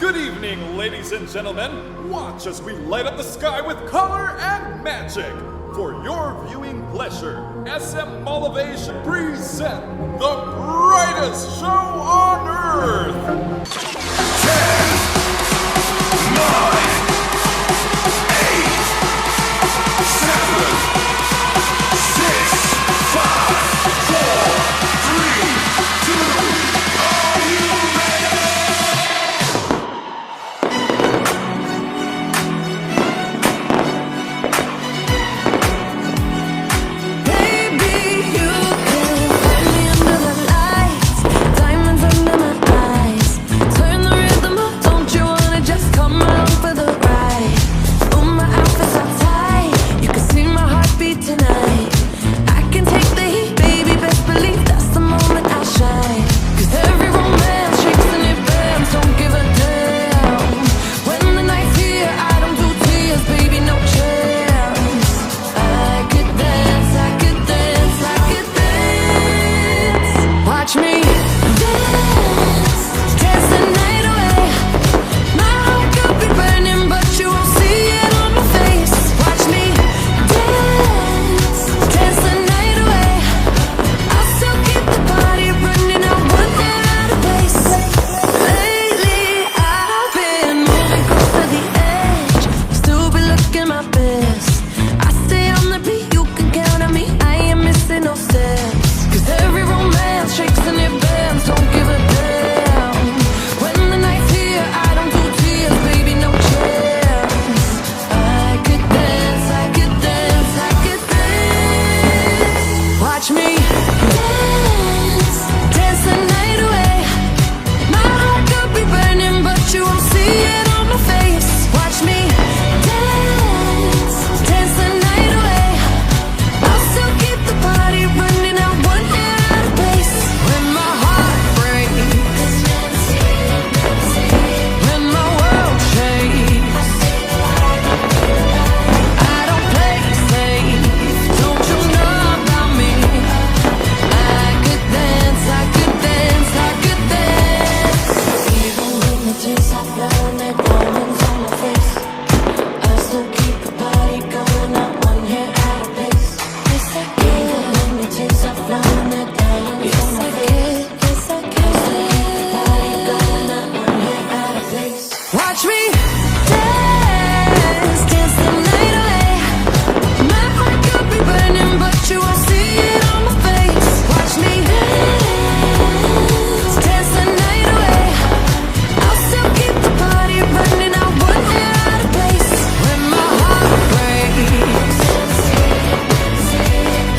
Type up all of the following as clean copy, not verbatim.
Good evening, ladies and gentlemen. Watch as we light up the sky with color and magic. For your viewing pleasure, SM Mall of Asia present the brightest show on earth. 10, 9, 8, 7, 6, 5, 4, 3, 2, are you ready? Baby, you can find me under the lights, diamonds under my eyes. Turn the rhythm up, don't you wanna just come along for the ride? Oh, my outfits are tight, you can see my heartbeat tonight. I can take the heat, baby, best believe that's the moment I shine. 'Cause every romance shakes and it bends, don't give a damn. When the night's here, I don't do tears, baby, no chance. I could dance, I could dance, I could dance. Watch me dance, dance the night away. My heart could be burning, but you won't see it on my face. Watch me dance, dance the night away. I'll still keep the party running, I won't get out of place. Lately I've been moving close to the edge, still be looking my best. I stay on the beat, you can count on me, I ain't missing no steps. 'Cause every romance shakes and it bends, don't give a damn. When the night's here, I don't do tears, baby, no chance. I could dance, I could dance, I could dance. Watch me dance, dance the night away. My heart could be burning, but you won't see it on my face. Watch me dance, dance the night away. I'll still keep the party running, I won't get out of place. When my heart breaks, when my world shakes, I don't play safe, don't you know about me? I could dance, I could dance, I could dance. Even when the tears are flowing, the diamonds on my face, I still keep the party going, not one hair out of place. Yes, I can. Even when the tears are flowing, the diamonds on my face, yes, I can. I still keep the party going, not one hair out of place. Watch me dance, dance the night away. My heart could be burning, but you won't see it on my face. Watch me dance, dance the night away. I'll still keep the party running, I won't get out of place. When my heart breaks,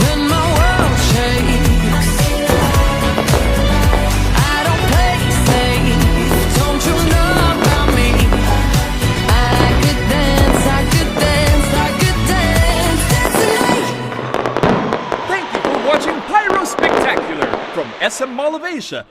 when my world shakes, I don't play safe, don't you know about me? I could dance, I could dance, I could dance, dance tonight. Thank you for watching Pyro Spectacular from SM Mall of Asia.